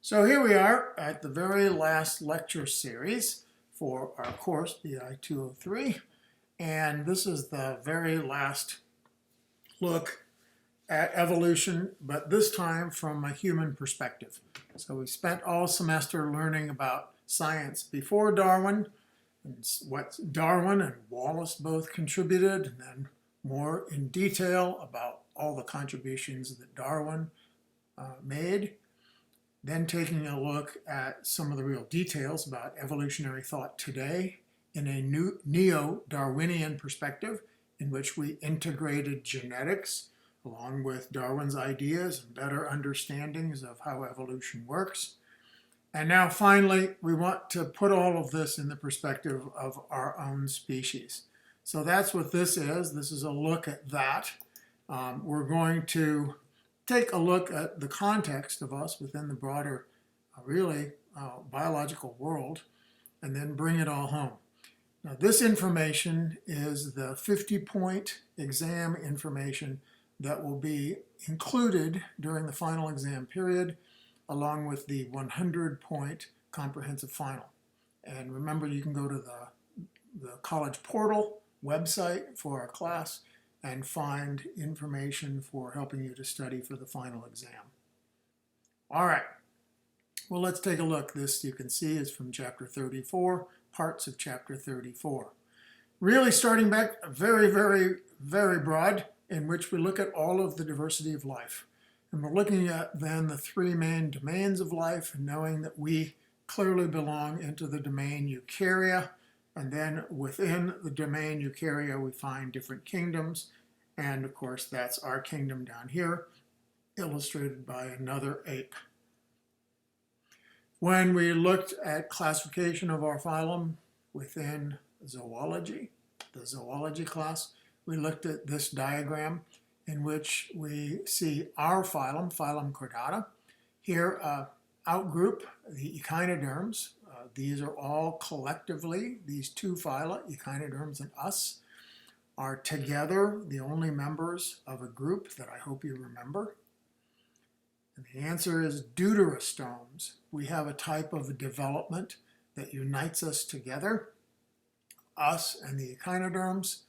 So here we are at the very last lecture series for our course, BI203, and this is the very last look at evolution, but this time from a human perspective. So we spent all semester learning about science before Darwin, and what Darwin and Wallace both contributed, and then more in detail about all the contributions that Darwin made. Then taking a look at some of the real details about evolutionary thought today in a new neo-Darwinian perspective in which we integrated genetics along with Darwin's ideas and better understandings of how evolution works. And now finally, we want to put all of this in the perspective of our own species. So that's what this is. This is a look at that. We're going to take a look at the context of us within the broader, biological world, and then bring it all home. Now, this information is the 50-point exam information that will be included during the final exam period, along with the 100-point comprehensive final. And remember, you can go to the college portal website for our class and find information for helping you to study for the final exam. All right, well, let's take a look. This, you can see, is from chapter 34, parts of chapter 34. Really starting back very, very, very broad, in which we look at all of the diversity of life. And we're looking at then the three main domains of life, and knowing that we clearly belong into the domain Eukarya. And then within the domain Eukarya, we find different kingdoms. And of course, that's our kingdom down here, illustrated by another ape. When we looked at classification of our phylum within zoology, the zoology class, we looked at this diagram in which we see our phylum, phylum Chordata. Here, outgroup the echinoderms. These are all collectively, these two phyla, echinoderms and us, are together the only members of a group that I hope you remember. And the answer is deuterostomes. We have a type of development that unites us together, us and the echinoderms.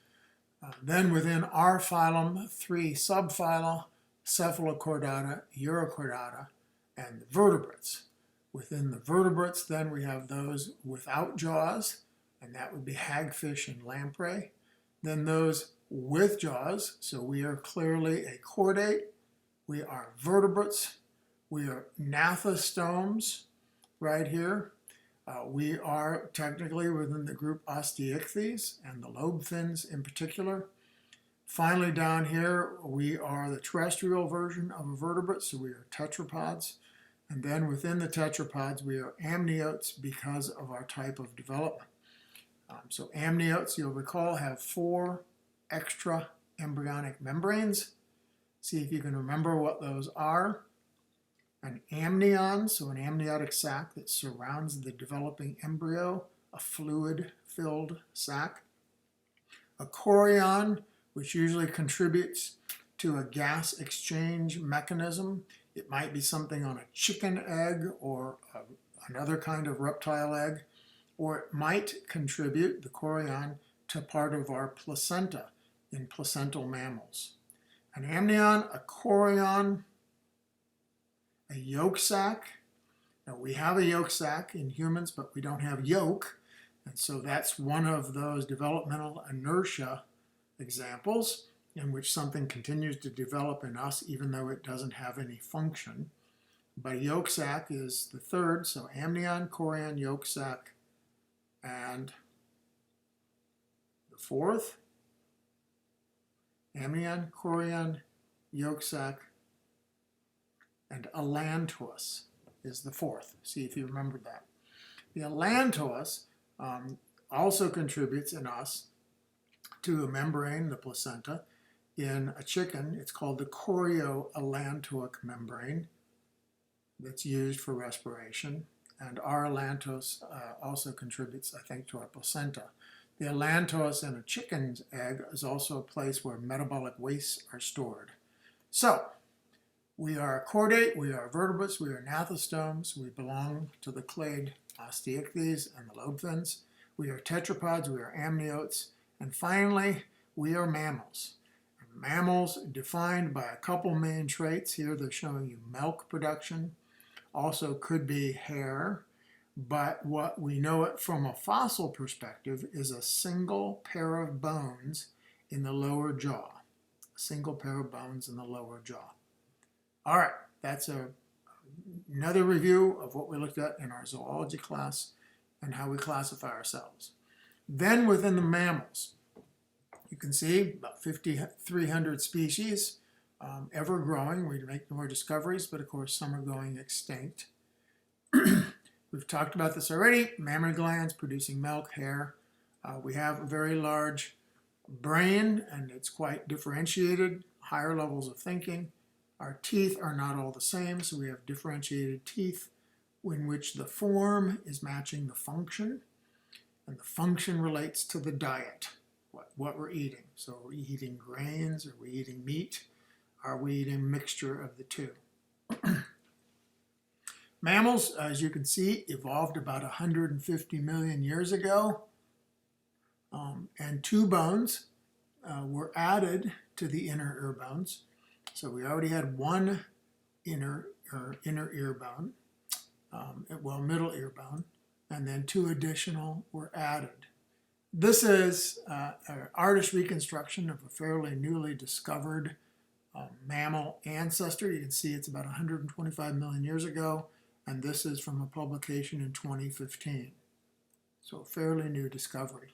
Then within our phylum, three subphyla, Cephalochordata, Urochordata, and the vertebrates. Within the vertebrates, then we have those without jaws, and that would be hagfish and lamprey. Then those with jaws, so we are clearly a chordate. We are vertebrates. We are gnathostomes right here. We are technically within the group Osteichthyes and the lobe fins in particular. Finally, down here, we are the terrestrial version of a vertebrate, so we are tetrapods. And then within the tetrapods, we are amniotes because of our type of development. So amniotes, you'll recall, have 4 extra embryonic membranes. See if you can remember what those are. An amnion, so an amniotic sac that surrounds the developing embryo, a fluid-filled sac. A chorion, which usually contributes to a gas exchange mechanism. It might be something on a chicken egg or another kind of reptile egg, or it might contribute, the chorion, to part of our placenta in placental mammals. An amnion, a chorion, a yolk sac. Now, we have a yolk sac in humans, but we don't have yolk, and so that's one of those developmental inertia examples in which something continues to develop in us even though it doesn't have any function. But yolk sac is the third, so amnion, chorion, yolk sac, and the fourth, amnion, chorion, yolk sac, and allantois is the fourth. See if you remember that. The allantois also contributes in us to a membrane, the placenta. In a chicken, it's called the chorioallantoic membrane that's used for respiration. And our allantois also contributes, I think, to our placenta. The allantois in a chicken's egg is also a place where metabolic wastes are stored. So We are chordate, we are vertebrates, we are gnathostomes, we belong to the clade Osteichthyes and the lobe fins. We are tetrapods, we are amniotes, and finally, we are mammals. Mammals defined by a couple main traits. Here they're showing you milk production, also could be hair, but what we know it from a fossil perspective is a single pair of bones in the lower jaw. A single pair of bones in the lower jaw. All right, that's another review of what we looked at in our zoology class and how we classify ourselves. Then within the mammals, you can see about 5,300 species, ever growing. We make more discoveries, but of course some are going extinct. We've talked about this already. Mammary glands producing milk, hair. We have a very large brain, and it's quite differentiated, higher levels of thinking. Our teeth are not all the same, so we have differentiated teeth in which the form is matching the function, and the function relates to the diet, what we're eating. So are we eating grains? Are we eating meat? Are we eating a mixture of the two? Mammals, as you can see, evolved about 150 million years ago, and two bones were added to the inner ear bones. So we already had one inner ear bone, middle ear bone, and then two additional were added. This is an artist's reconstruction of a fairly newly discovered mammal ancestor. You can see it's about 125 million years ago, and this is from a publication in 2015. So a fairly new discovery.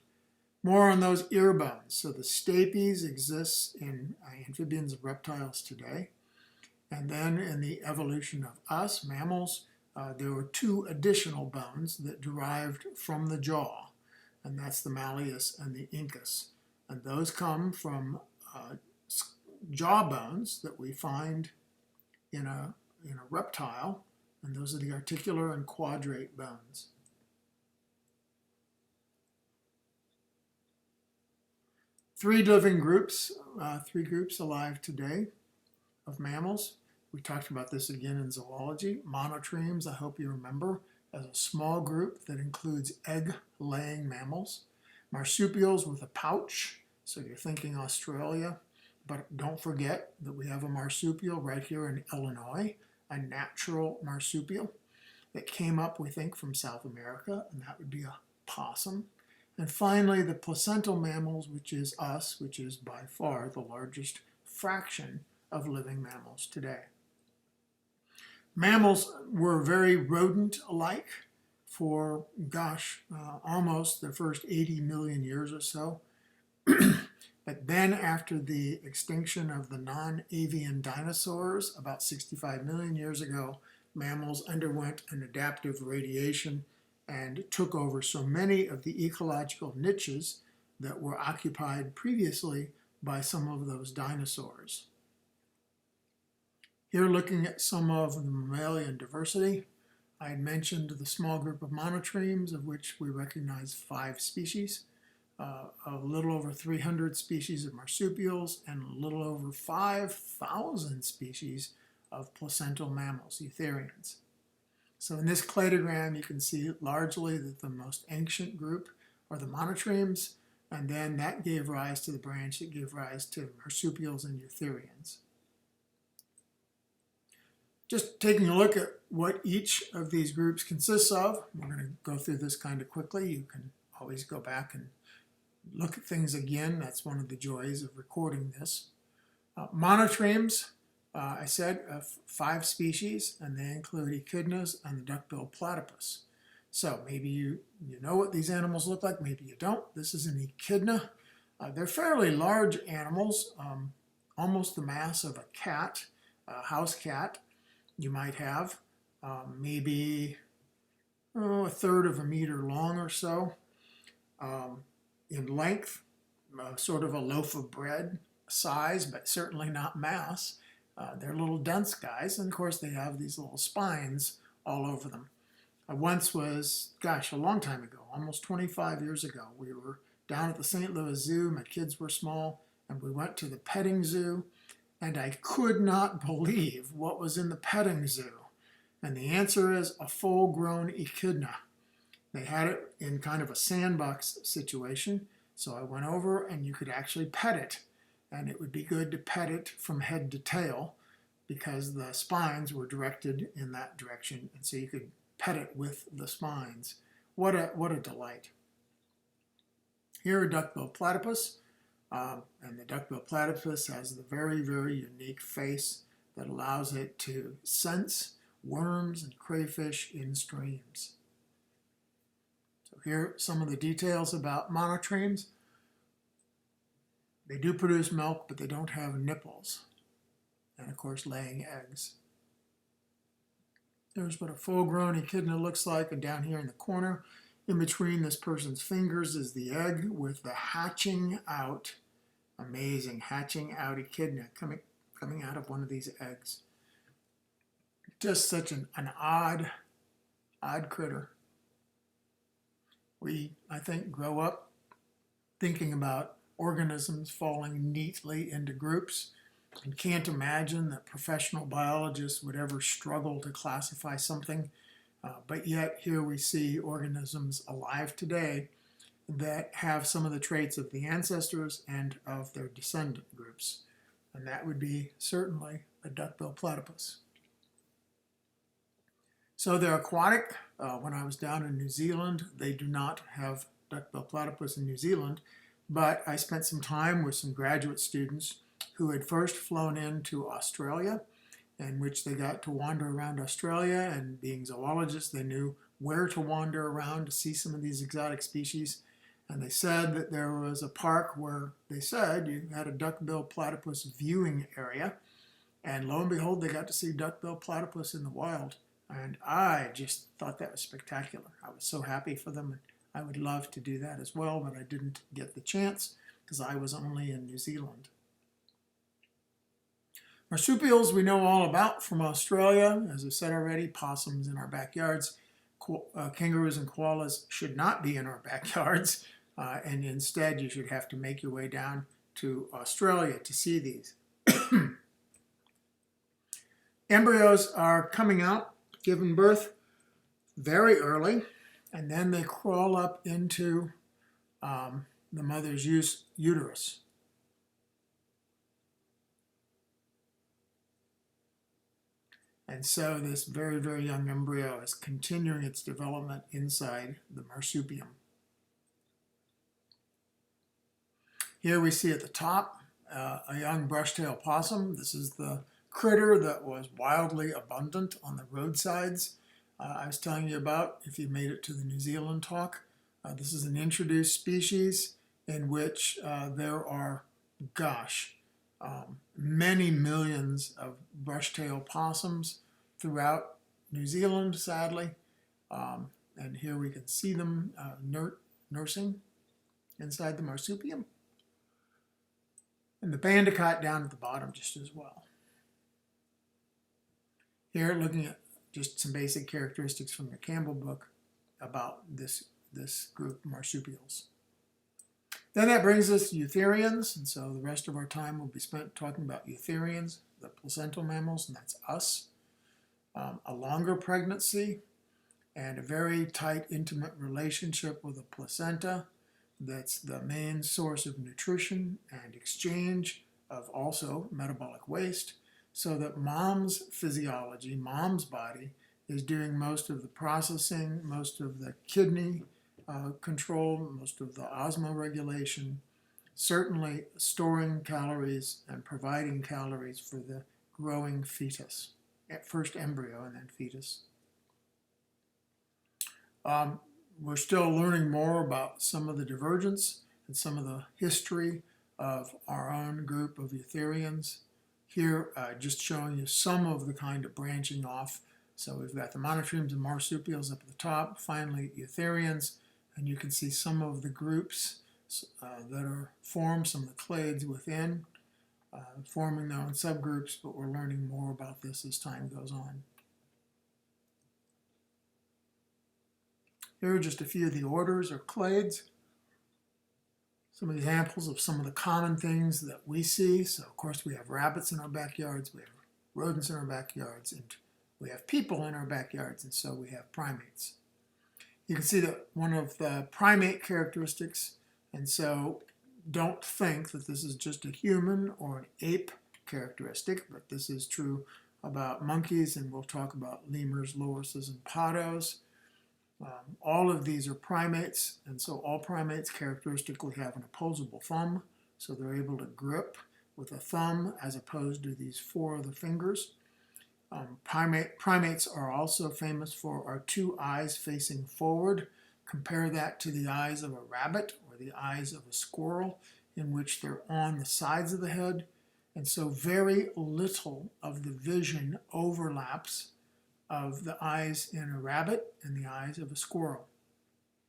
More on those ear bones. So the stapes exists in amphibians and reptiles today. And then in the evolution of us, mammals, there were two additional bones that derived from the jaw, and that's the malleus and the incus. And those come from jaw bones that we find in a reptile, and those are the articular and quadrate bones. Three groups alive today of mammals. We talked about this again in zoology. Monotremes, I hope you remember, as a small group that includes egg-laying mammals. Marsupials with a pouch, so you're thinking Australia, but don't forget that we have a marsupial right here in Illinois, a natural marsupial that came up, we think, from South America, and that would be a possum. And finally, the placental mammals, which is us, which is by far the largest fraction of living mammals today. Mammals were very rodent-like for, almost the first 80 million years or so. But then after the extinction of the non-avian dinosaurs, about 65 million years ago, mammals underwent an adaptive radiation and took over so many of the ecological niches that were occupied previously by some of those dinosaurs. Here looking at some of the mammalian diversity, I had mentioned the small group of monotremes, of which we recognize 5 species, a little over 300 species of marsupials, and a little over 5,000 species of placental mammals, eutherians. So in this cladogram, you can see largely that the most ancient group are the monotremes, and then that gave rise to the branch that gave rise to marsupials and eutherians. Just taking a look at what each of these groups consists of, we're going to go through this kind of quickly. You can always go back and look at things again. That's one of the joys of recording this. Monotremes, I said 5 species, and they include echidnas and the duck-billed platypus. So maybe you know what these animals look like, maybe you don't. This is an echidna. They're fairly large animals, almost the mass of a cat, a house cat. You might have maybe a third of a meter long or so. In length, sort of a loaf of bread size, but certainly not mass. They're little dense guys, and of course they have these little spines all over them. I once was, a long time ago, almost 25 years ago, we were down at the St. Louis Zoo. My kids were small, and we went to the petting zoo, and I could not believe what was in the petting zoo. And the answer is a full-grown echidna. They had it in kind of a sandbox situation, so I went over and you could actually pet it. And it would be good to pet it from head to tail because the spines were directed in that direction, and so you could pet it with the spines. What a delight. Here, a duckbill platypus, and the duckbill platypus has the very, very unique face that allows it to sense worms and crayfish in streams. So here are some of the details about monotremes. They do produce milk, but they don't have nipples. And of course, laying eggs. There's what a full-grown echidna looks like, and down here in the corner, in between this person's fingers is the egg with the hatching out, amazing hatching out echidna coming out of one of these eggs. Just such an odd critter. We, I think, grow up thinking about organisms falling neatly into groups and can't imagine that professional biologists would ever struggle to classify something. But yet here we see organisms alive today that have some of the traits of the ancestors and of their descendant groups. And that would be certainly a duckbill platypus. So they're aquatic. When I was down in New Zealand, they do not have duckbill platypus in New Zealand, but I spent some time with some graduate students who had first flown into Australia, in which they got to wander around Australia, and being zoologists, they knew where to wander around to see some of these exotic species. And they said that there was a park where they said you had a duckbill platypus viewing area, and lo and behold, they got to see duckbill platypus in the wild. And I just thought that was spectacular. I was so happy for them, and I would love to do that as well, but I didn't get the chance because I was only in New Zealand. Marsupials we know all about from Australia. As I said already, possums in our backyards. Kangaroos and koalas should not be in our backyards, and instead you should have to make your way down to Australia to see these. Embryos are coming out, giving birth very early, and then they crawl up into the mother's uterus. And so this very, very young embryo is continuing its development inside the marsupium. Here we see at the top a young brush-tailed possum. This is the critter that was wildly abundant on the roadsides I was telling you about if you made it to the New Zealand talk. This is an introduced species in which there are, many millions of brush-tailed possums throughout New Zealand, sadly. And here we can see them nursing inside the marsupium. And the bandicott down at the bottom just as well. Here, looking at just some basic characteristics from the Campbell book about this group of marsupials. Then that brings us to eutherians, and so the rest of our time will be spent talking about eutherians, the placental mammals, and that's us. A longer pregnancy and a very tight, intimate relationship with a placenta that's the main source of nutrition and exchange of also metabolic waste, so that mom's physiology, mom's body, is doing most of the processing, most of the kidney control, most of the osmoregulation, certainly storing calories and providing calories for the growing fetus, at first embryo and then fetus. We're still learning more about some of the divergence and some of the history of our own group of eutherians. Here, just showing you some of the kind of branching off. So we've got the monotremes and marsupials up at the top, finally eutherians, and you can see some of the groups that are formed, some of the clades within, forming their own subgroups, but we're learning more about this as time goes on. Here are just a few of the orders or clades. Some examples of some of the common things that we see. So of course we have rabbits in our backyards, we have rodents in our backyards, and we have people in our backyards, and so we have primates. You can see that one of the primate characteristics, and so don't think that this is just a human or an ape characteristic, but this is true about monkeys, and we'll talk about lemurs, lorises, and pottos. All of these are primates, and so all primates characteristically have an opposable thumb, so they're able to grip with a thumb as opposed to these four other fingers. Primates are also famous for our two eyes facing forward. Compare that to the eyes of a rabbit or the eyes of a squirrel, in which they're on the sides of the head, and so very little of the vision overlaps of the eyes in a rabbit and the eyes of a squirrel.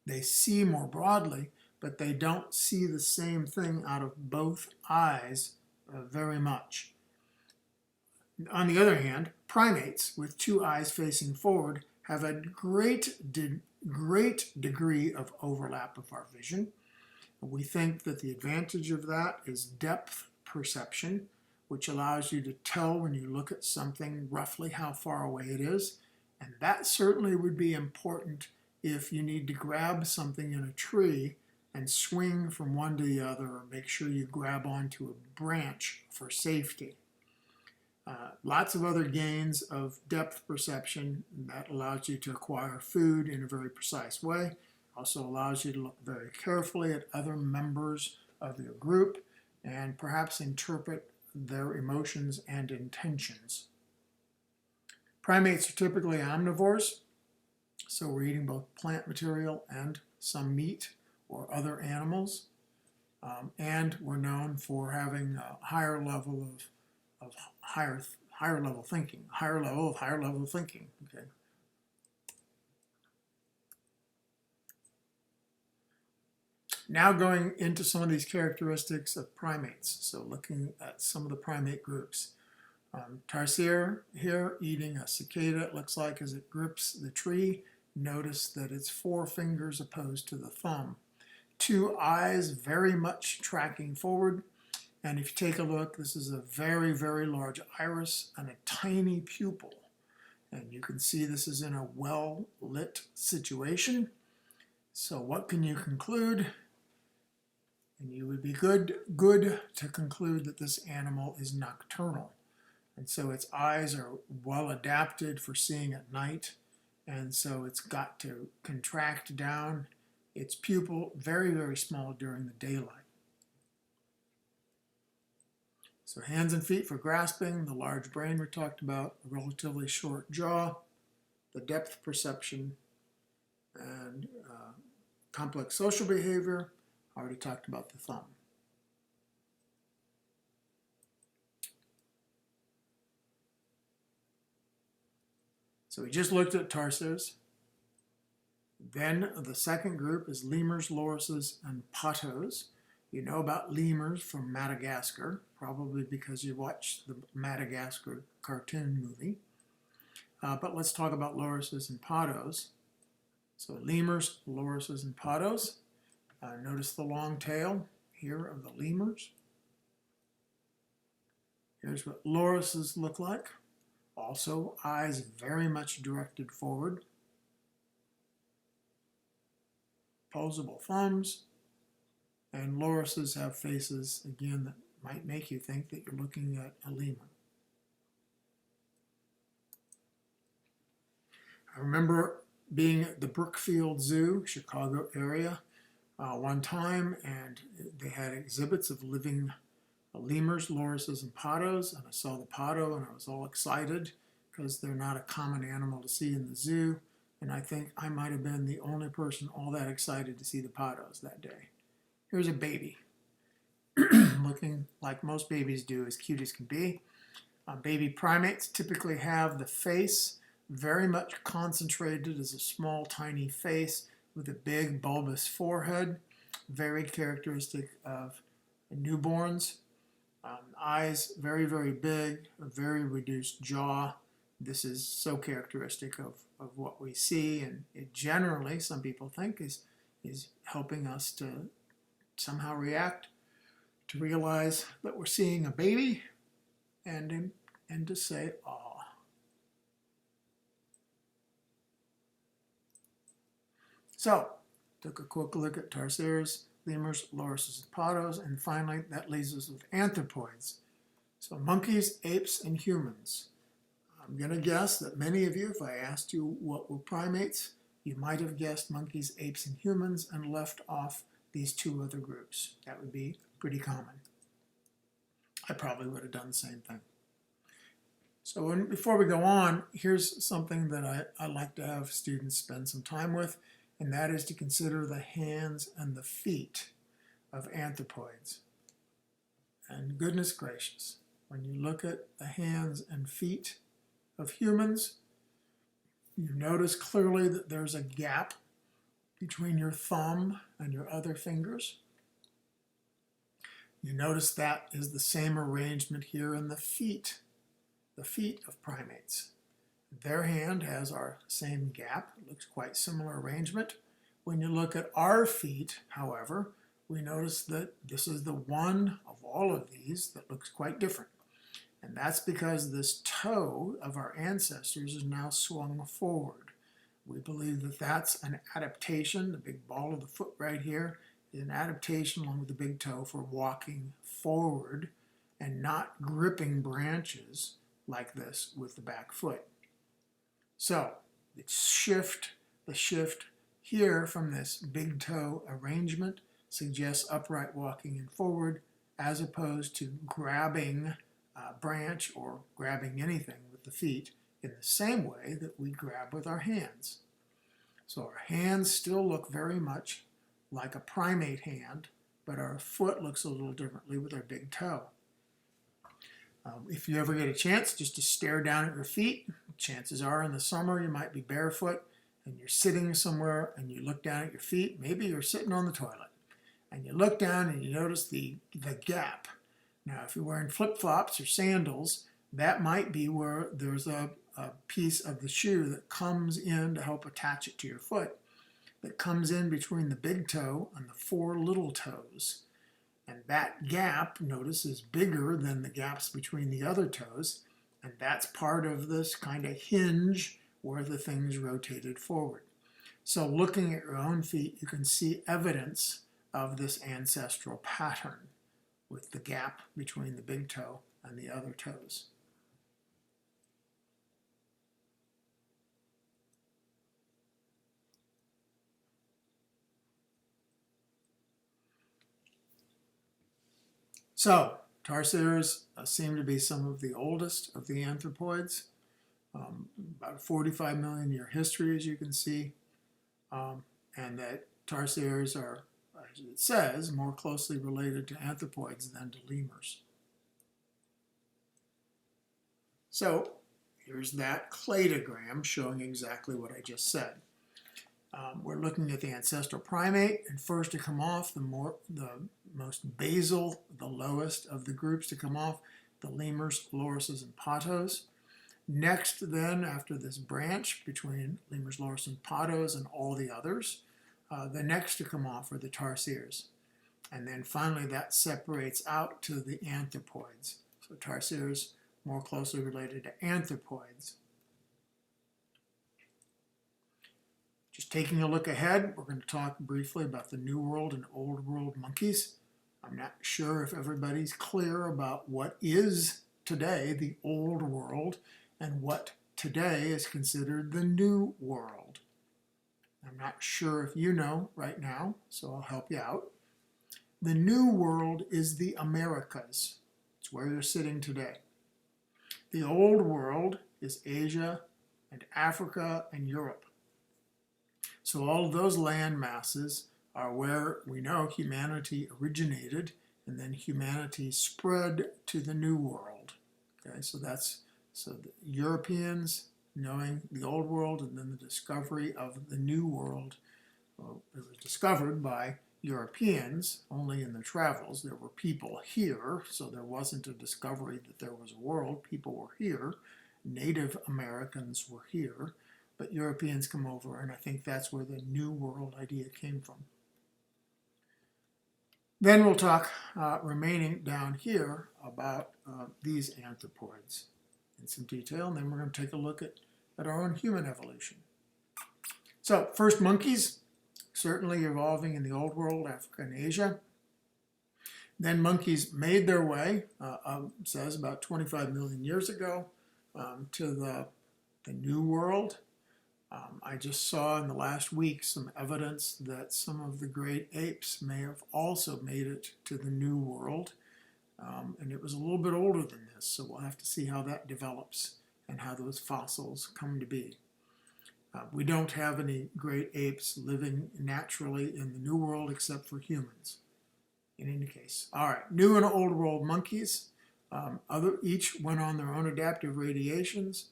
They see more broadly, but they don't see the same thing out of both eyes very much. On the other hand, primates with two eyes facing forward have a great degree of overlap of our vision. We think that the advantage of that is depth perception, which allows you to tell when you look at something roughly how far away it is. And that certainly would be important if you need to grab something in a tree and swing from one to the other, or make sure you grab onto a branch for safety. Lots of other gains of depth perception that allows you to acquire food in a very precise way. Also allows you to look very carefully at other members of your group and perhaps interpret their emotions and intentions. Primates are typically omnivores, so we're eating both plant material and some meat or other animals. And we're known for having a higher level of higher level thinking. Okay. Now going into some of these characteristics of primates. So looking at some of the primate groups. Tarsier here eating a cicada, it looks like, as it grips the tree. Notice that it's four fingers opposed to the thumb. Two eyes very much tracking forward. And if you take a look, this is a very, very large iris and a tiny pupil. And you can see this is in a well-lit situation. So what can you conclude? And you would be good to conclude that this animal is nocturnal. And so its eyes are well adapted for seeing at night. And so it's got to contract down its pupil very, very small during the daylight. So hands and feet for grasping, the large brain we talked about, a relatively short jaw, the depth perception, and complex social behavior. I already talked about the thumb. So we just looked at tarsiers. Then the second group is lemurs, lorises, and pottos. You know about lemurs from Madagascar, probably because you watched the Madagascar cartoon movie. But let's talk about lorises and pottos. So lemurs, lorises, and pottos. Notice the long tail here of the lemurs. Here's what lorises look like. Also, eyes very much directed forward. Opposable thumbs. And lorises have faces, again, that might make you think that you're looking at a lemur. I remember being at the Brookfield Zoo, Chicago area, one time, and they had exhibits of living lemurs, lorises, and pottos, and I saw the potto and I was all excited because they're not a common animal to see in the zoo, and I think I might have been the only person all that excited to see the pottos that day. Here's a baby, looking like most babies do, as cute as can be. Baby primates typically have the face very much concentrated as a small, tiny face with a big, bulbous forehead, very characteristic of newborns. Eyes very, very big, a very reduced jaw. This is so characteristic of what we see, and it generally, some people think, is helping us to somehow react to realize that we're seeing a baby and to say, aw. So, took a quick look at tarsiers, lemurs, lorises, and pottos, and finally that leaves us with anthropoids. So monkeys, apes, and humans. I'm going to guess that many of you, if I asked you what were primates, you might have guessed monkeys, apes, and humans and left off these two other groups. That would be pretty common. I probably would have done the same thing. So before we go on, here's something that I like to have students spend some time with, and that is to consider the hands and the feet of anthropoids. And goodness gracious, when you look at the hands and feet of humans, you notice clearly that there's a gap between your thumb and your other fingers. You notice that is the same arrangement here in the feet of primates. Their hand has our same gap. It looks quite similar arrangement. When you look at our feet, however, we notice that this is the one of all of these that looks quite different. And that's because this toe of our ancestors is now swung forward. We believe that that's an adaptation. The big ball of the foot right here is an adaptation along with the big toe for walking forward and not gripping branches like this with the back foot. So the shift here from this big toe arrangement suggests upright walking and forward as opposed to grabbing a branch or grabbing anything with the feet in the same way that we grab with our hands. So our hands still look very much like a primate hand, but our foot looks a little differently with our big toe. If you ever get a chance just to stare down at your feet, chances are in the summer you might be barefoot and you're sitting somewhere and you look down at your feet. Maybe you're sitting on the toilet and you look down and you notice the gap. Now, if you're wearing flip-flops or sandals, that might be where there's a piece of the shoe that comes in to help attach it to your foot, that comes in between the big toe and the four little toes. And that gap, notice, is bigger than the gaps between the other toes, and that's part of this kind of hinge where the thing's rotated forward. So looking at your own feet, you can see evidence of this ancestral pattern with the gap between the big toe and the other toes. So, tarsiers seem to be some of the oldest of the anthropoids. About a 45 million year history, as you can see, and that tarsiers are, as it says, more closely related to anthropoids than to lemurs. So, here's that cladogram showing exactly what I just said. We're looking at the ancestral primate, and first to come off, the most basal, the lowest of the groups to come off, the lemurs, lorises, and pottos. Next then, after this branch between lemurs, lorises, and pottos and all the others, the next to come off are the tarsiers. And then finally that separates out to the anthropoids. So tarsiers more closely related to anthropoids. Just taking a look ahead, we're going to talk briefly about the New World and Old World monkeys. I'm not sure if everybody's clear about what is today the Old World and what today is considered the New World. I'm not sure if you know right now, so I'll help you out. The New World is the Americas. It's where you're sitting today. The Old World is Asia and Africa and Europe. So all of those land masses are where we know humanity originated, and then humanity spread to the New World. Okay, so the Europeans knowing the Old World, and then the discovery of the New World. Well, it was discovered by Europeans only in their travels. There were people here, so there wasn't a discovery that there was a world. People were here. Native Americans were here. But Europeans come over, and I think that's where the New World idea came from. Then we'll talk, remaining down here, about these anthropoids in some detail, and then we're going to take a look at our own human evolution. So first, monkeys, certainly evolving in the Old World, Africa and Asia. Then monkeys made their way, says about 25 million years ago, to the New World. I just saw in the last week some evidence that some of the great apes may have also made it to the New World. And it was a little bit older than this, so we'll have to see how that develops and how those fossils come to be. We don't have any great apes living naturally in the New World except for humans, in any case. All right, New and Old World monkeys, each went on their own adaptive radiations,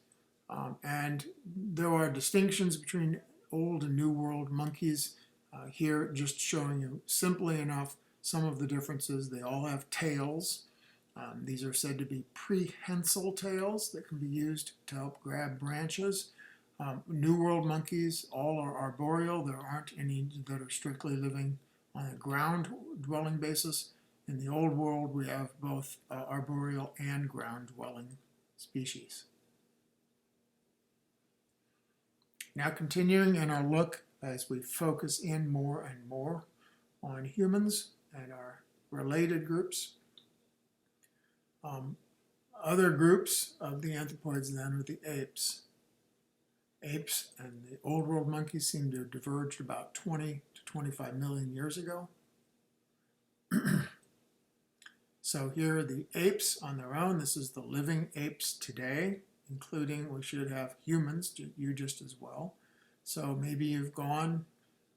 and there are distinctions between Old and New World monkeys. Here, just showing you simply enough some of the differences. They all have tails. These are said to be prehensile tails that can be used to help grab branches. New World monkeys, all are arboreal. There aren't any that are strictly living on a ground dwelling basis. In the Old World, we have both arboreal and ground dwelling species. Now continuing in our look as we focus in more and more on humans and our related groups. Other groups of the anthropoids then are the apes. Apes and the Old World monkeys seem to have diverged about 20 to 25 million years ago. So here are the apes on their own. This is the living apes today, including we should have humans, you just as well. So maybe you've gone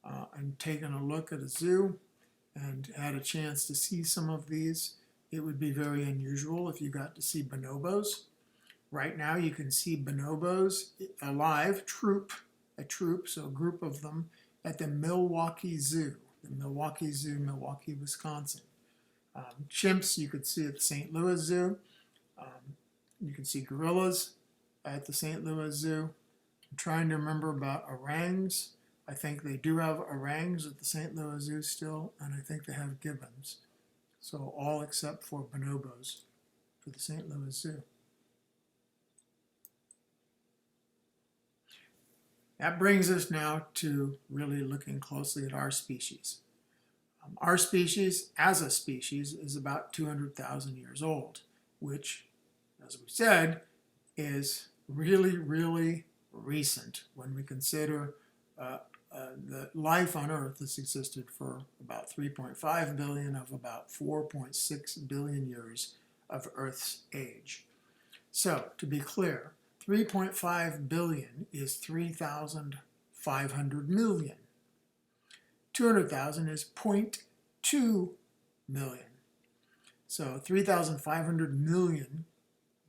and taken a look at a zoo and had a chance to see some of these. It would be very unusual if you got to see bonobos. Right now you can see bonobos alive, a troop, so a group of them, at the Milwaukee Zoo, Milwaukee, Wisconsin. Chimps you could see at the St. Louis Zoo. You can see gorillas at the St. Louis Zoo. I'm trying to remember about orangs. I think they do have orangs at the St. Louis Zoo still, and I think they have gibbons. So all except for bonobos for the St. Louis Zoo. That brings us now to really looking closely at our species. Our species, as a species, is about 200,000 years old, which, as we said, is really, really recent when we consider that life on Earth has existed for about 3.5 billion of about 4.6 billion years of Earth's age. So, to be clear, 3.5 billion is 3,500 million. 200,000 is 0.2 million. So 3,500 million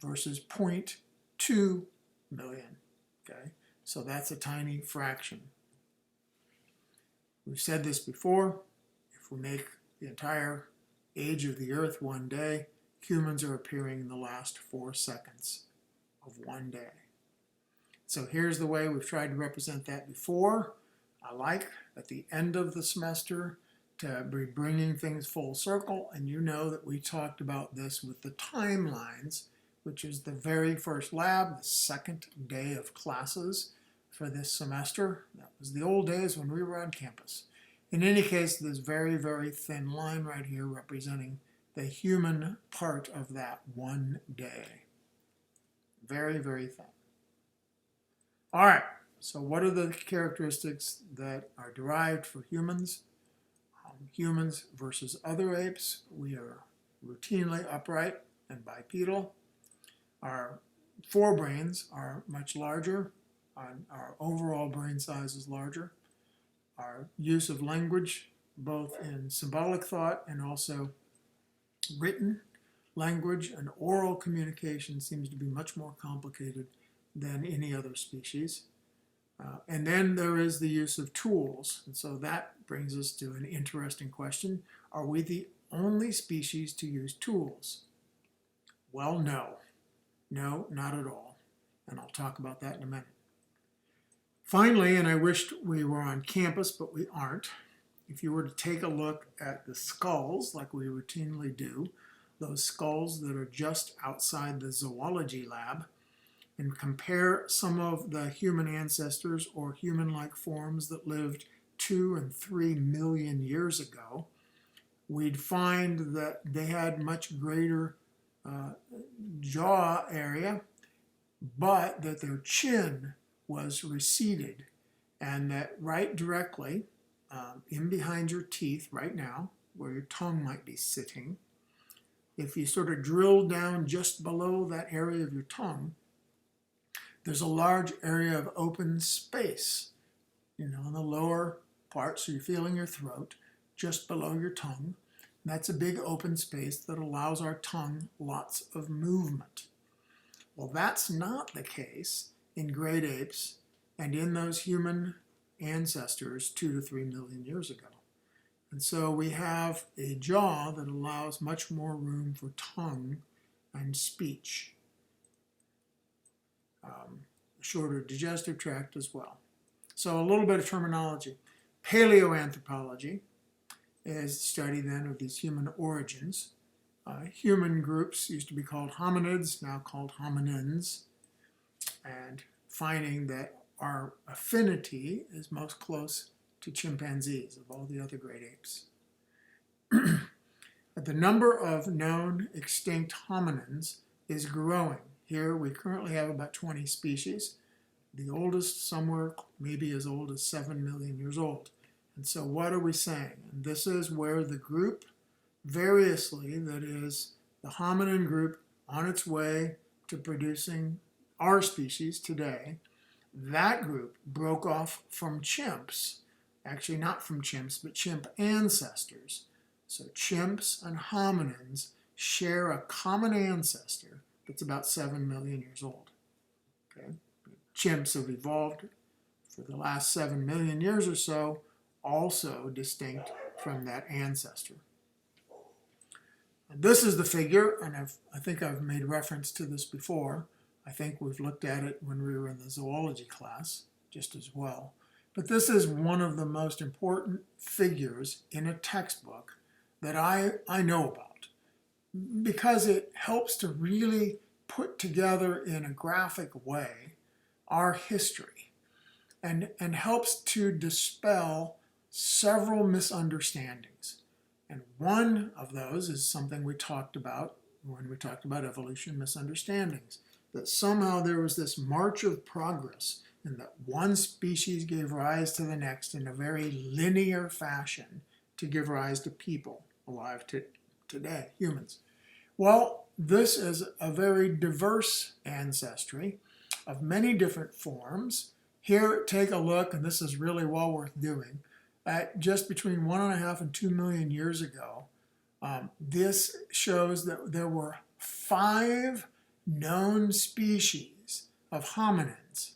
versus 0.2 million. Okay, so that's a tiny fraction. We've said this before. If we make the entire age of the Earth one day, humans are appearing in the last 4 seconds of one day. So here's the way we've tried to represent that before. I like at the end of the semester to be bringing things full circle, and you know that we talked about this with the timelines, which is the very first lab, the second day of classes for this semester. That was the old days when we were on campus. In any case, this very, very thin line right here representing the human part of that one day. Very, very thin. All right. So what are the characteristics that are derived for humans? Humans versus other apes, we are routinely upright and bipedal. Our forebrains are much larger. Our overall brain size is larger. Our use of language, both in symbolic thought and also written language and oral communication, seems to be much more complicated than any other species. And then there is the use of tools. And so that brings us to an interesting question. Are we the only species to use tools? Well, no. No, not at all. And I'll talk about that in a minute. Finally, and I wished we were on campus, but we aren't, if you were to take a look at the skulls, like we routinely do, those skulls that are just outside the zoology lab, and compare some of the human ancestors or human-like forms that lived 2 and 3 million years ago, we'd find that they had much greater jaw area, but that their chin was receded, and that right directly in behind your teeth right now, where your tongue might be sitting, if you sort of drill down just below that area of your tongue, there's a large area of open space, in the lower part, so you're feeling your throat, just below your tongue. That's a big open space that allows our tongue lots of movement. Well, that's not the case in great apes and in those human ancestors 2 to 3 million years ago. And so we have a jaw that allows much more room for tongue and speech. Shorter digestive tract as well. So a little bit of terminology. Paleoanthropology is the study then of these human origins. Human groups used to be called hominids, now called hominins, and finding that our affinity is most close to chimpanzees of all the other great apes. The number of known extinct hominins is growing. Here we currently have about 20 species. The oldest somewhere maybe as old as 7 million years old. And so what are we saying? And this is where the group variously, that is the hominin group on its way to producing our species today, that group broke off from chimps. Actually not from chimps, but chimp ancestors. So chimps and hominins share a common ancestor that's about 7 million years old. Okay? Chimps have evolved for the last 7 million years or so, also distinct from that ancestor. And this is the figure, and I think I've made reference to this before. I think we've looked at it when we were in the zoology class just as well. But this is one of the most important figures in a textbook that I know about, because it helps to really put together in a graphic way our history and helps to dispel several misunderstandings. And one of those is something we talked about when we talked about evolution misunderstandings, that somehow there was this march of progress and that one species gave rise to the next in a very linear fashion to give rise to people alive today, humans. Well, this is a very diverse ancestry of many different forms. Here, take a look, and this is really well worth doing, at just between 1.5 and 2 million years ago. This shows that there were 5 known species of hominins.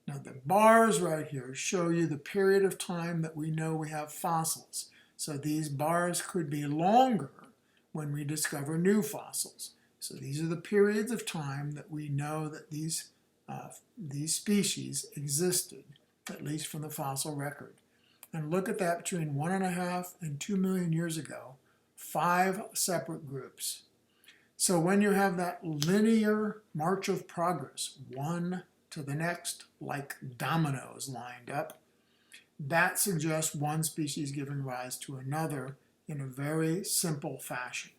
Now, the bars right here show you the period of time that we know we have fossils. So these bars could be longer when we discover new fossils. So these are the periods of time that we know that these species existed, at least from the fossil record. And look at that, between 1.5 and 2 million years ago, 5 separate groups. So when you have that linear march of progress, one to the next, like dominoes lined up, that suggests one species giving rise to another in a very simple fashion.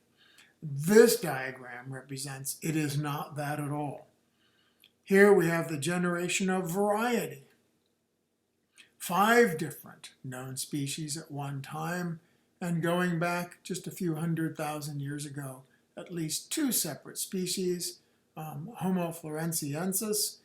This diagram represents it is not that at all. Here we have the generation of variety. 5 different known species at one time, and going back just a few 100,000 years ago, at least 2 separate species. Homo floresiensis,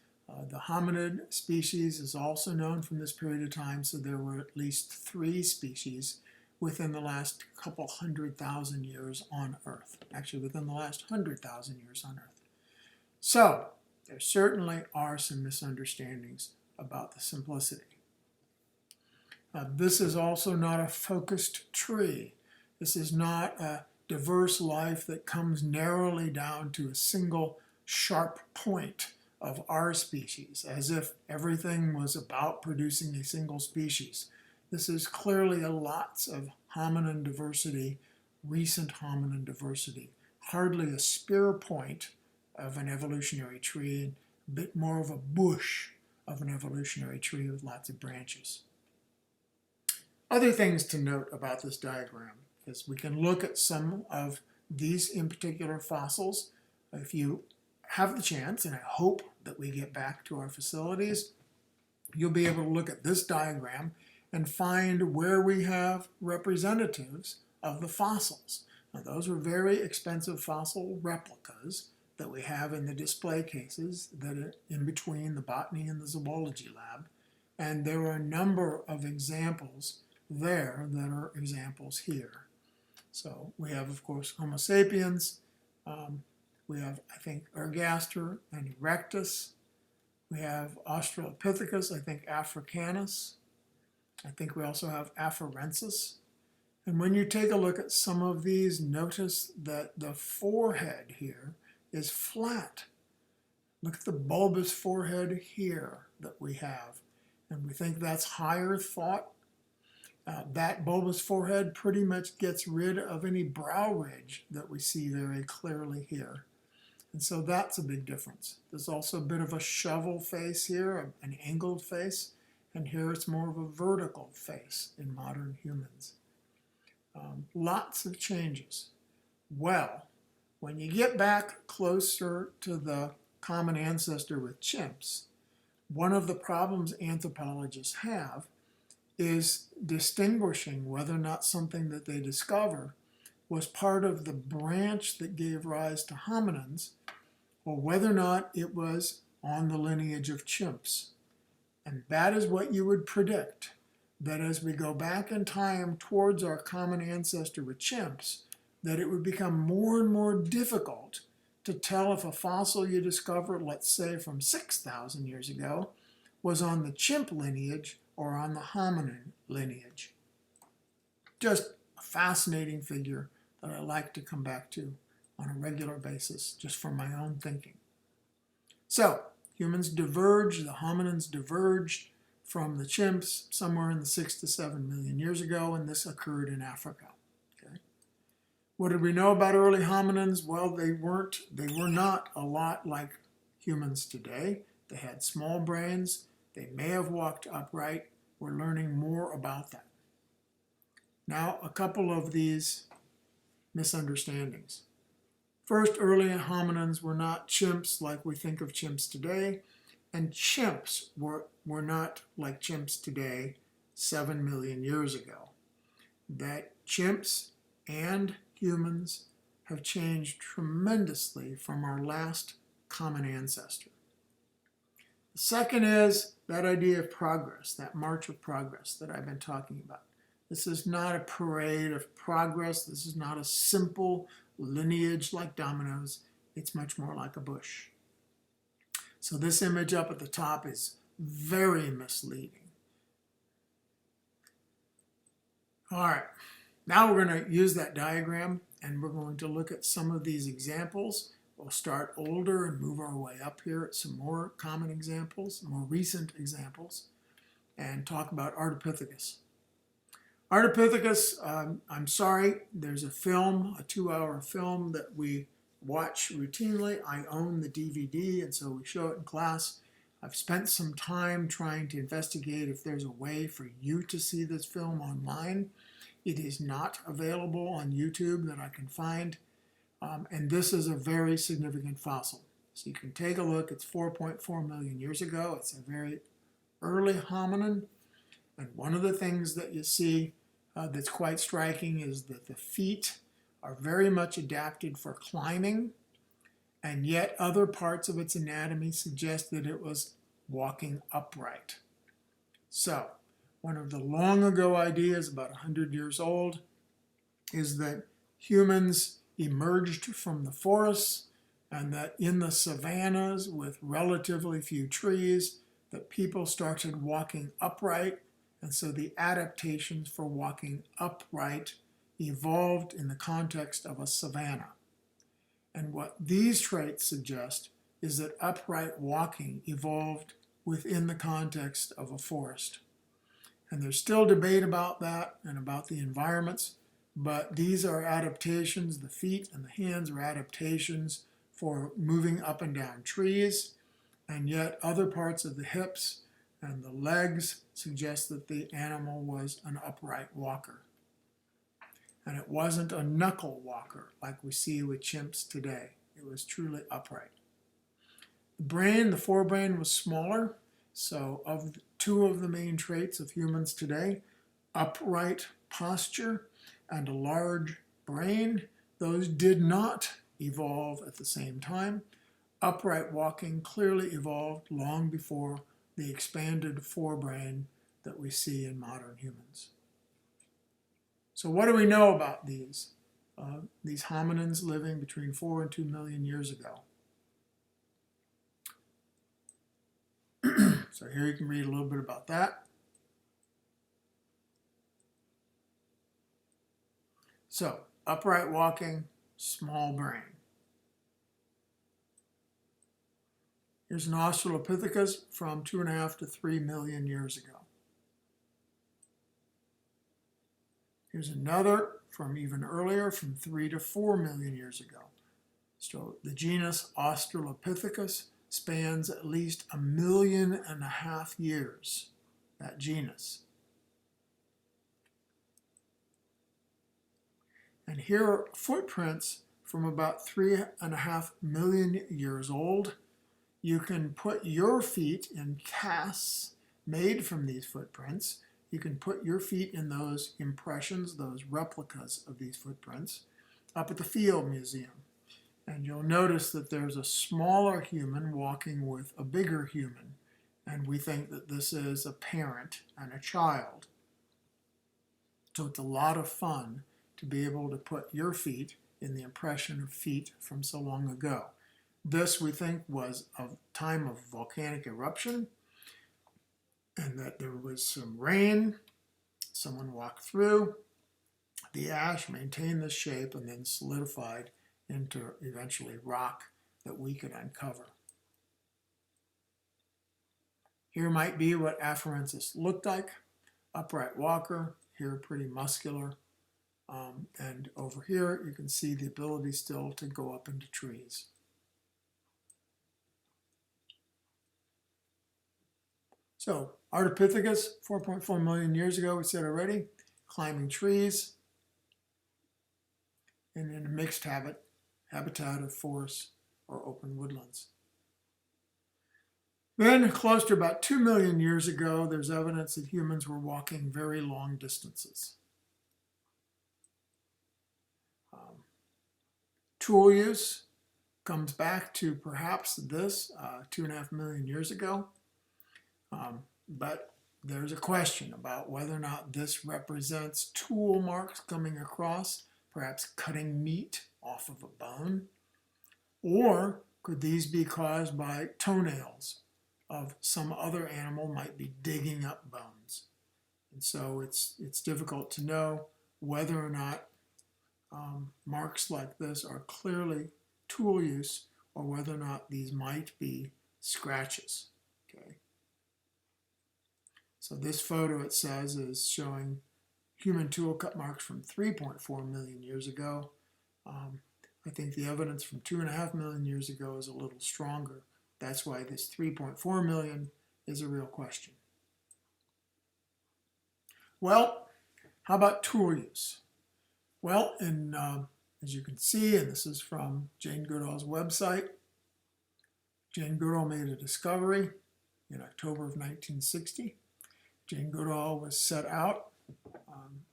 the hominid species, is also known from this period of time, so there were at least 3 species within the last couple 100,000 years on Earth. Actually, within the last 100,000 years on Earth. So, there certainly are some misunderstandings about the simplicity. This is also not a focused tree. This is not a diverse life that comes narrowly down to a single sharp point of our species, as if everything was about producing a single species. This is clearly lots of hominin diversity, recent hominin diversity, hardly a spear point of an evolutionary tree, a bit more of a bush of an evolutionary tree with lots of branches. Other things to note about this diagram is we can look at some of these in particular fossils. If you have the chance, and I hope that we get back to our facilities, you'll be able to look at this diagram and find where we have representatives of the fossils. Now, those are very expensive fossil replicas that we have in the display cases that are in between the botany and the zoology lab. And there are a number of examples there that are examples here. So we have, of course, Homo sapiens. We have, I think, Ergaster and Erectus. We have Australopithecus, I think Africanus. I think we also have Afarensis. And when you take a look at some of these, notice that the forehead here is flat. Look at the bulbous forehead here that we have. And we think that's higher thought. That bulbous forehead pretty much gets rid of any brow ridge that we see very clearly here. And so that's a big difference. There's also a bit of a shovel face here, an angled face, and here it's more of a vertical face in modern humans. Lots of changes. Well, when you get back closer to the common ancestor with chimps, one of the problems anthropologists have is distinguishing whether or not something that they discover was part of the branch that gave rise to hominins, or whether or not it was on the lineage of chimps. And that is what you would predict, that as we go back in time towards our common ancestor with chimps, that it would become more and more difficult to tell if a fossil you discovered, let's say from 6,000 years ago, was on the chimp lineage or on the hominin lineage. Just a fascinating figure that I like to come back to on a regular basis, just from my own thinking. So, humans diverged, the hominins diverged from the chimps somewhere in the 6 to 7 million years ago, and this occurred in Africa. Okay. What did we know about early hominins? Well, they were not a lot like humans today. They had small brains. They may have walked upright. We're learning more about that. Now, a couple of these misunderstandings. First, early hominins were not chimps like we think of chimps today, and chimps were not like chimps today 7 million years ago. That chimps and humans have changed tremendously from our last common ancestor. The second is that idea of progress, that march of progress that I've been talking about. This is not a parade of progress. This is not a simple lineage like dominoes. It's much more like a bush. So this image up at the top is very misleading. All right, now we're going to use that diagram and we're going to look at some of these examples. We'll start older and move our way up here at some more common examples, more recent examples, and talk about Ardipithecus. Ardipithecus, I'm sorry, there's a film, a 2-hour film that we watch routinely. I own the DVD, and so we show it in class. I've spent some time trying to investigate if there's a way for you to see this film online. It is not available on YouTube that I can find, and this is a very significant fossil. So you can take a look. It's 4.4 million years ago. It's a very early hominin, and one of the things that you see that's quite striking is that the feet are very much adapted for climbing, and yet other parts of its anatomy suggest that it was walking upright. So, one of the long ago ideas, about 100 years old, is that humans emerged from the forests and that in the savannas with relatively few trees, that people started walking upright, and so the adaptations for walking upright evolved in the context of a savanna. And what these traits suggest is that upright walking evolved within the context of a forest. And there's still debate about that and about the environments, but these are adaptations. The feet and the hands are adaptations for moving up and down trees, and yet other parts of the hips and the legs suggest that the animal was an upright walker. And it wasn't a knuckle walker like we see with chimps today. It was truly upright. The brain, the forebrain, was smaller. So of two of the main traits of humans today, upright posture and a large brain, those did not evolve at the same time. Upright walking clearly evolved long before the expanded forebrain that we see in modern humans. So what do we know about these hominins living between 4 and 2 million years ago? So here you can read a little bit about that. So upright walking, small brain. Here's an Australopithecus from 2.5 to 3 million years ago. Here's another from even earlier, from 3 to 4 million years ago. So the genus Australopithecus spans at least 1.5 million years, that genus. And here are footprints from about 3.5 million years old. You can put your feet in casts made from these footprints. You can put your feet in those impressions, those replicas of these footprints, up at the Field Museum. And you'll notice that there's a smaller human walking with a bigger human. And we think that this is a parent and a child. So it's a lot of fun to be able to put your feet in the impression of feet from so long ago. This, we think, was a time of volcanic eruption, and that there was some rain. Someone walked through. The ash maintained this shape and then solidified into eventually rock that we could uncover. Here might be what Afarensis looked like. Upright walker, here pretty muscular. And over here you can see the ability still to go up into trees. So Ardipithecus, 4.4 million years ago, we said already, climbing trees and in a mixed habitat of forests or open woodlands. Then, close to about 2 million years ago, there's evidence that humans were walking very long distances. Tool use comes back to perhaps this 2.5 million years ago. But there's a question about whether or not this represents tool marks coming across, perhaps cutting meat off of a bone, or could these be caused by toenails of some other animal might be digging up bones. And so it's difficult to know whether or not marks like this are clearly tool use or whether or not these might be scratches. Okay. So this photo, it says, is showing human tool cut marks from 3.4 million years ago. I think the evidence from 2.5 million years ago is a little stronger. That's why this 3.4 million is a real question. Well, how about tool use? Well, as you can see, and this is from Jane Goodall's website, Jane Goodall made a discovery in October of 1960. Jane Goodall was set out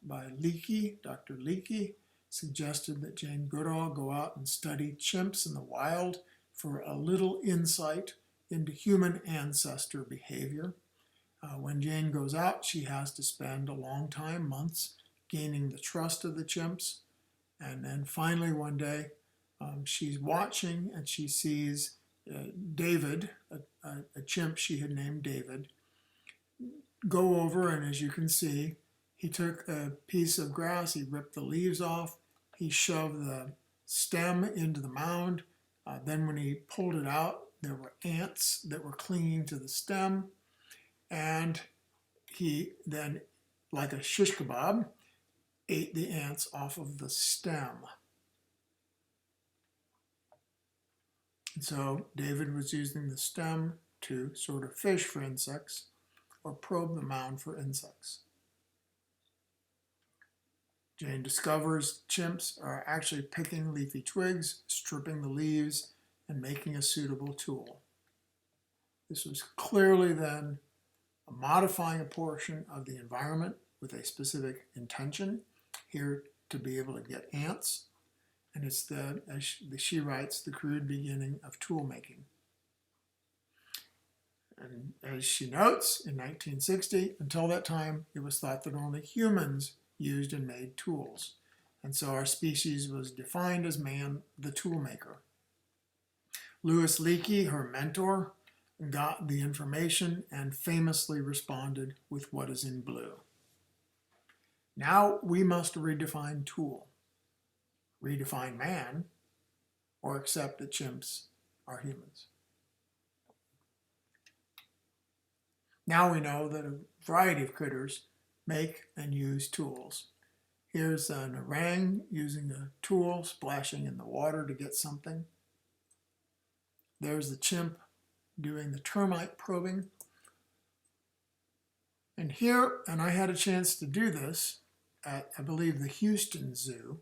by Leakey. Dr. Leakey suggested that Jane Goodall go out and study chimps in the wild for a little insight into human ancestor behavior. When Jane goes out, she has to spend a long time, months, gaining the trust of the chimps. And then finally one day, she's watching and she sees David, a chimp she had named David, go over, and as you can see, he took a piece of grass, he ripped the leaves off, he shoved the stem into the mound. Then when he pulled it out, there were ants that were clinging to the stem, and he then, like a shish kebab, ate the ants off of the stem. And so David was using the stem to sort of fish for insects or probe the mound for insects. Jane discovers chimps are actually picking leafy twigs, stripping the leaves, and making a suitable tool. This was clearly then modifying a portion of the environment with a specific intention, here to be able to get ants. And it's the, as she writes, the crude beginning of tool making. And as she notes, in 1960, until that time, it was thought that only humans used and made tools. And so our species was defined as man, the tool maker. Louis Leakey, her mentor, got the information and famously responded with what is in blue. Now we must redefine tool, redefine man, or accept that chimps are humans. Now we know that a variety of critters make and use tools. Here's an orang using a tool, splashing in the water to get something. There's the chimp doing the termite probing. And here, and I had a chance to do this at, I believe, the Houston Zoo,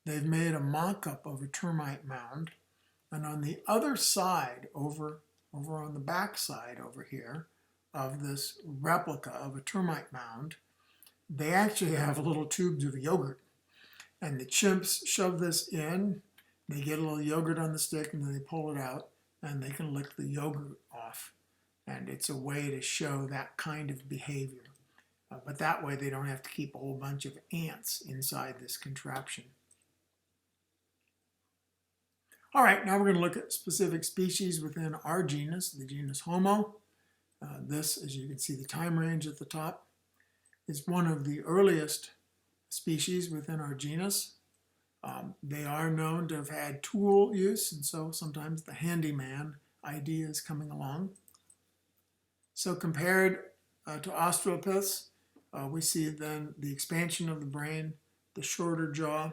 they've made a mock-up of a termite mound. And on the other side, over on the back side over here, of this replica of a termite mound, they actually have little tubes of yogurt. And the chimps shove this in, they get a little yogurt on the stick, and then they pull it out, and they can lick the yogurt off. And it's a way to show that kind of behavior. But that way they don't have to keep a whole bunch of ants inside this contraption. All right, now we're going to look at specific species within our genus, the genus Homo. This, as you can see the time range at the top, is one of the earliest species within our genus. They are known to have had tool use, and so sometimes the handyman idea is coming along. So compared to Australopiths, we see then the expansion of the brain, the shorter jaw,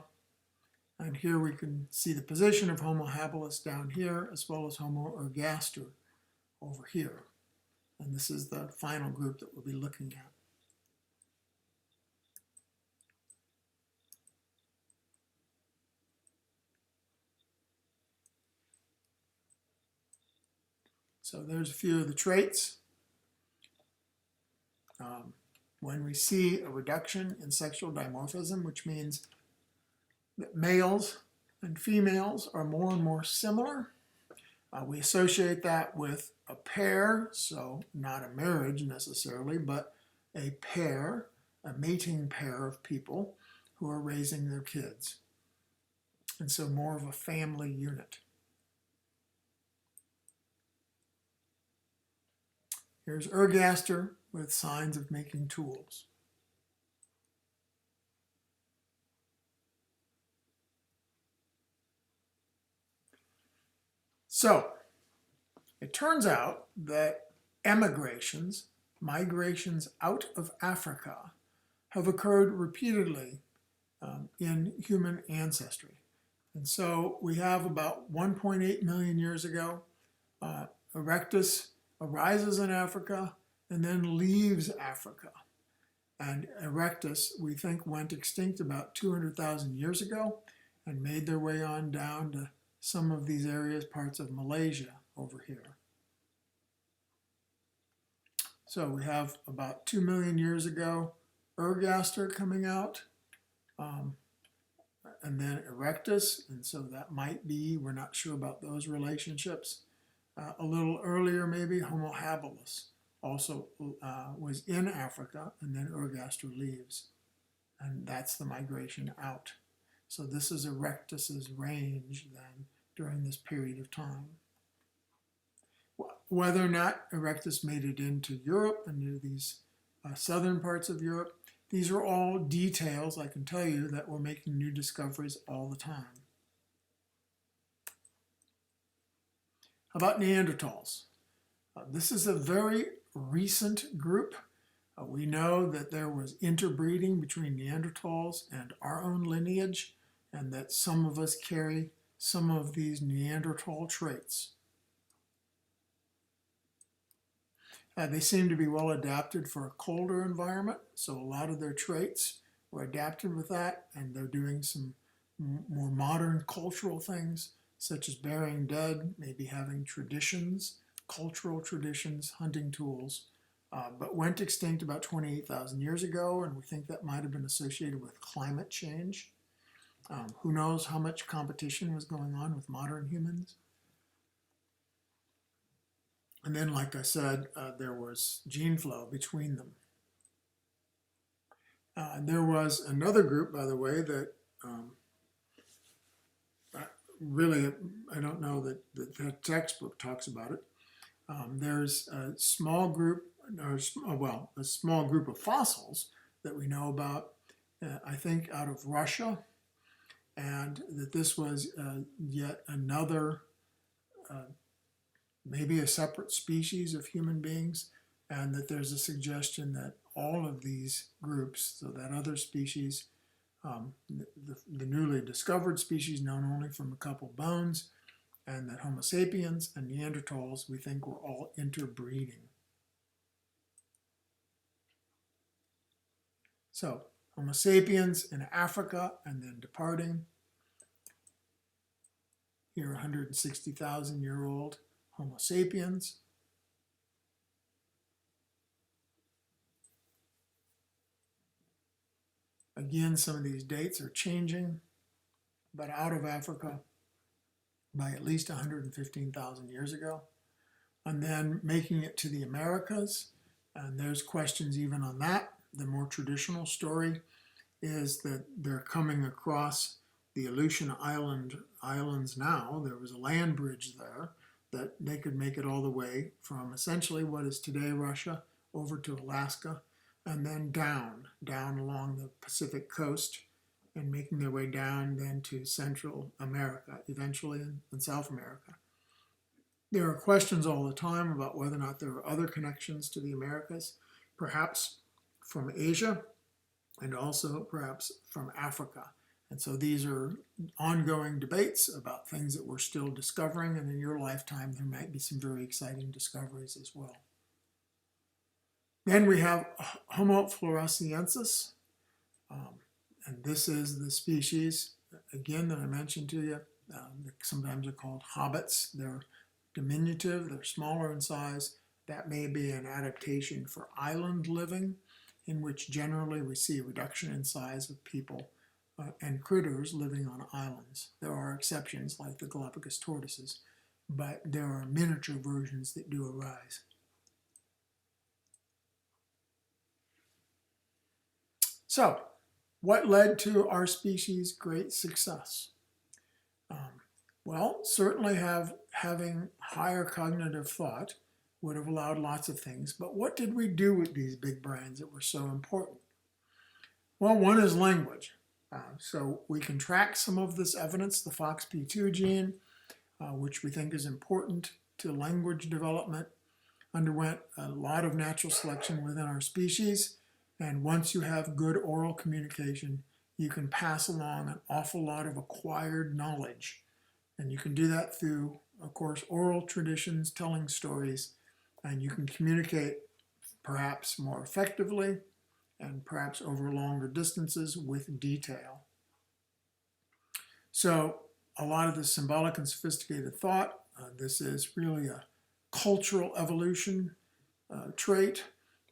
and here we can see the position of Homo habilis down here, as well as Homo ergaster over here. And this is the final group that we'll be looking at. So there's a few of the traits. When we see a reduction in sexual dimorphism, which means that males and females are more and more similar, we associate that with a pair, so not a marriage necessarily, but a pair, a mating pair of people who are raising their kids. And so more of a family unit. Here's ergaster with signs of making tools. So, it turns out that emigrations, migrations out of Africa, have occurred repeatedly in human ancestry. And so we have about 1.8 million years ago, Erectus arises in Africa and then leaves Africa. And Erectus, we think, went extinct about 200,000 years ago and made their way on down to some of these areas, parts of Malaysia over here. So we have about 2 million years ago, ergaster coming out, and then Erectus, and so that might be, we're not sure about those relationships. A little earlier, maybe, Homo habilis also was in Africa, and then ergaster leaves. And that's the migration out. So this is Erectus's range then during this period of time. Whether or not Erectus made it into Europe, into these southern parts of Europe, these are all details, I can tell you, that we're making new discoveries all the time. How about Neanderthals? This is a very recent group. We know that there was interbreeding between Neanderthals and our own lineage, and that some of us carry some of these Neanderthal traits. They seem to be well adapted for a colder environment, so a lot of their traits were adapted with that, and they're doing some more modern cultural things, such as burying dead, maybe having traditions, cultural traditions, hunting tools, but went extinct about 28,000 years ago, and we think that might have been associated with climate change. Who knows how much competition was going on with modern humans? And then, like I said, there was gene flow between them. There was another group, by the way, that really, I don't know that the textbook talks about it. There's a small group, a small group of fossils that we know about, I think out of Russia, and that this was yet another, maybe a separate species of human beings, and that there's a suggestion that all of these groups, so that other species, the newly discovered species known only from a couple bones, and that Homo sapiens and Neanderthals, we think, were all interbreeding. So Homo sapiens in Africa and then departing. Here, 160,000-year-old Homo sapiens. Again, some of these dates are changing, but out of Africa by at least 115,000 years ago. And then making it to the Americas, and there's questions even on that. The more traditional story is that they're coming across the Aleutian Islands now. There was a land bridge there that they could make it all the way from essentially what is today Russia over to Alaska, and then down along the Pacific coast, and making their way down then to Central America, eventually in South America. There are questions all the time about whether or not there are other connections to the Americas, perhaps from Asia, and also perhaps from Africa. And so these are ongoing debates about things that we're still discovering, and in your lifetime there might be some very exciting discoveries as well. Then we have Homo floresiensis, and this is the species, again, that I mentioned to you. Sometimes they're called hobbits. They're diminutive, they're smaller in size. That may be an adaptation for island living, in which generally we see a reduction in size of people and critters living on islands. There are exceptions like the Galapagos tortoises, but there are miniature versions that do arise. So, what led to our species' great success? Well, certainly having higher cognitive thought would have allowed lots of things, but what did we do with these big brains that were so important? Well, one is language. So we can track some of this evidence. The FOXP2 gene, which we think is important to language development, underwent a lot of natural selection within our species. And once you have good oral communication, you can pass along an awful lot of acquired knowledge. And you can do that through, of course, oral traditions, telling stories, and you can communicate perhaps more effectively and perhaps over longer distances with detail. So a lot of the symbolic and sophisticated thought, this is really a cultural evolution trait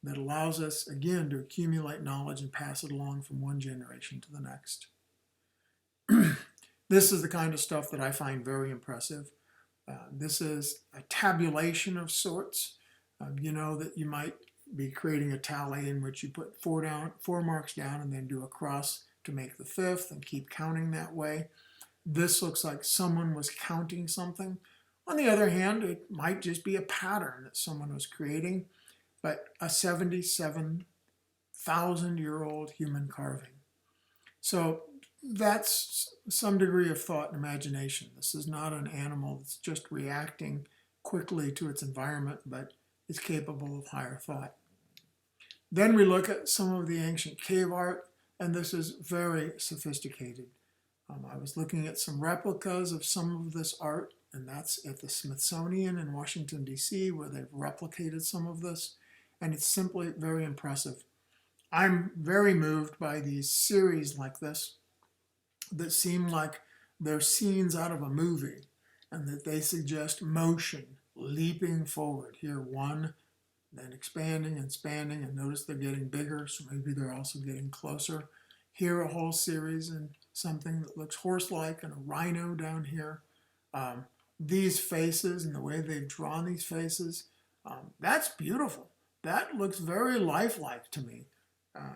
that allows us, again, to accumulate knowledge and pass it along from one generation to the next. This is the kind of stuff that I find very impressive. This is a tabulation of sorts. You know that you might be creating a tally in which you put four marks down and then do a cross to make the fifth and keep counting that way. This looks like someone was counting something. On the other hand, it might just be a pattern that someone was creating, but a 77,000-year-old human carving. So that's some degree of thought and imagination. This is not an animal that's just reacting quickly to its environment, but is capable of higher thought. Then we look at some of the ancient cave art, and this is very sophisticated. I was looking at some replicas of some of this art, and that's at the Smithsonian in Washington, D.C., where they've replicated some of this, and it's simply very impressive. I'm very moved by these series like this that seem like they're scenes out of a movie, and that they suggest motion, leaping forward. Here, one, then expanding and expanding, and notice they're getting bigger, so maybe they're also getting closer. Here, a whole series and something that looks horse-like, and a rhino down here. These faces and the way they've drawn these faces, that's beautiful. That looks very lifelike to me.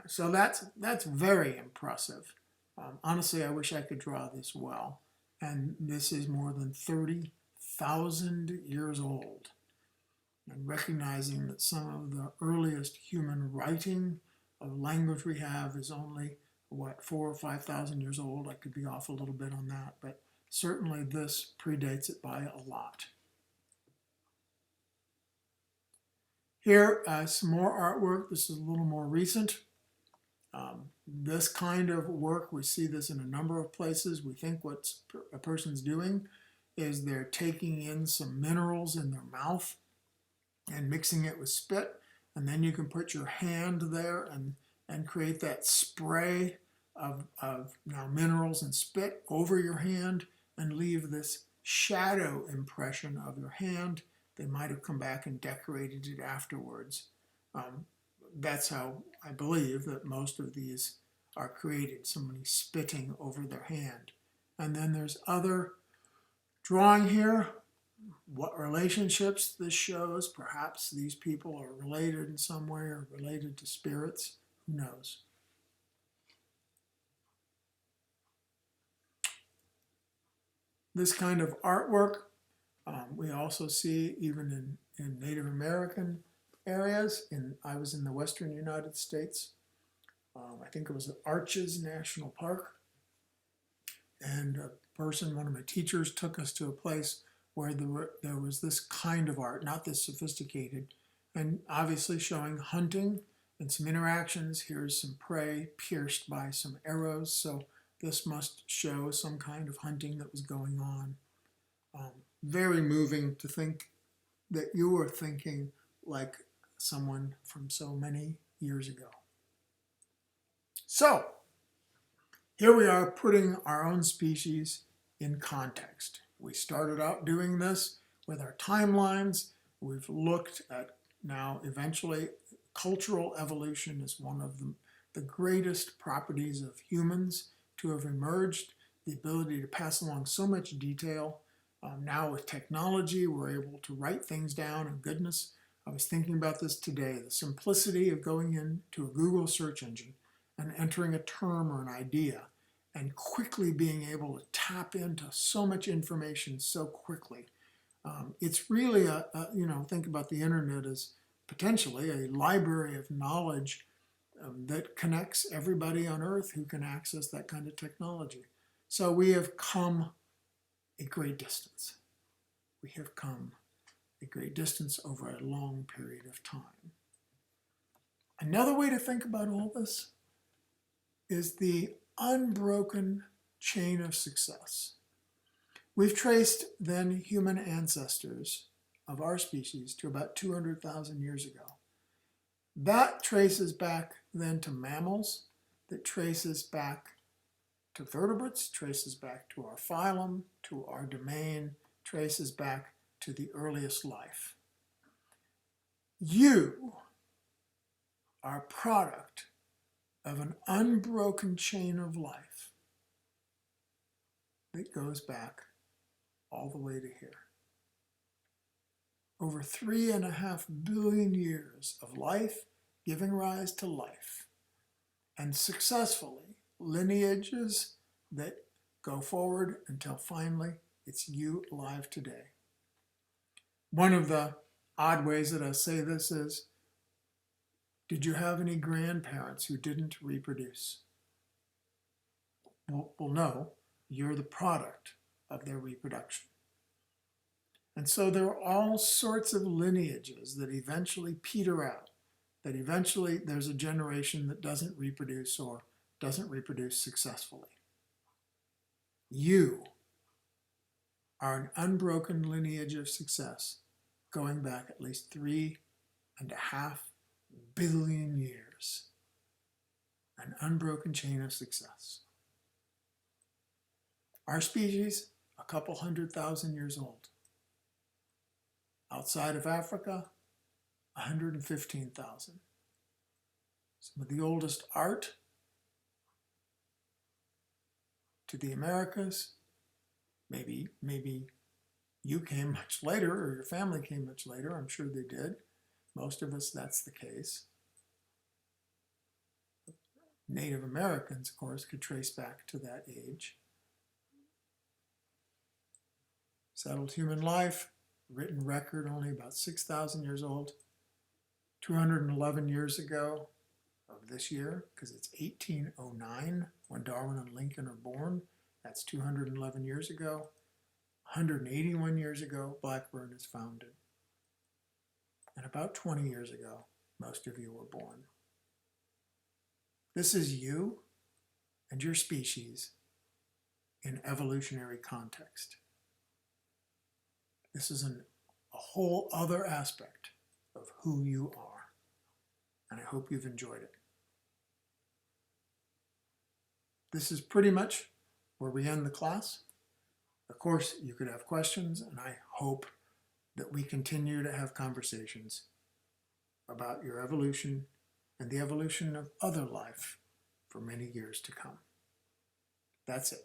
So that's very impressive. Honestly, I wish I could draw this well. And this is more than 30,000 years old. And recognizing that some of the earliest human writing of language we have is only, what, 4,000 or 5,000 years old. I could be off a little bit on that, but certainly this predates it by a lot. Here, some more artwork. This is a little more recent. This kind of work, we see this in a number of places. We think what a person's doing is they're taking in some minerals in their mouth and mixing it with spit, and then you can put your hand there and create that spray of now minerals and spit over your hand and leave this shadow impression of your hand. They might have come back and decorated it afterwards. That's how I believe that most of these are created, somebody spitting over their hand. And then there's other drawing here, what relationships this shows. Perhaps these people are related in some way or related to spirits. Who knows? This kind of artwork we also see even in Native American areas. I was in the western United States. I think it was the Arches National Park. And one of my teachers took us to a place where there was this kind of art, not this sophisticated, and obviously showing hunting and some interactions. Here's some prey pierced by some arrows, so this must show some kind of hunting that was going on. Very moving to think that you were thinking like someone from so many years ago. So, here we are putting our own species in context. We started out doing this with our timelines. We've looked at now eventually cultural evolution is one of the greatest properties of humans to have emerged, the ability to pass along so much detail. Now with technology, we're able to write things down, and goodness, I was thinking about this today, the simplicity of going into a Google search engine and entering a term or an idea and quickly being able to tap into so much information so quickly. It's really think about the internet as potentially a library of knowledge that connects everybody on Earth who can access that kind of technology. So we have come a great distance. We have come a great distance over a long period of time. Another way to think about all this is the unbroken chain of success. We've traced then human ancestors of our species to about 200,000 years ago. That traces back then to mammals, that traces back to vertebrates, traces back to our phylum, to our domain, traces back to the earliest life. You are a product of an unbroken chain of life that goes back all the way to here. Over 3.5 billion years of life giving rise to life, and successfully lineages that go forward until finally it's you alive today. One of the odd ways that I say this is, did you have any grandparents who didn't reproduce? Well, no, you're the product of their reproduction. And so there are all sorts of lineages that eventually peter out, that eventually there's a generation that doesn't reproduce or doesn't reproduce successfully. You are an unbroken lineage of success going back at least 3.5 billion years. An unbroken chain of success. Our species, a couple 100,000 years old. Outside of Africa, 115,000. Some of the oldest art to the Americas. Maybe you came much later, or your family came much later. I'm sure they did. Most of us, that's the case. Native Americans, of course, could trace back to that age. Settled human life, written record only about 6,000 years old. 211 years ago of this year, because it's 1809 when Darwin and Lincoln are born. That's 211 years ago. 181 years ago, Blackburn is founded. And about 20 years ago, most of you were born. This is you and your species in evolutionary context. This is a whole other aspect of who you are, and I hope you've enjoyed it. This is pretty much where we end the class. Of course, you could have questions, and I hope that we continue to have conversations about your evolution and the evolution of other life for many years to come. That's it.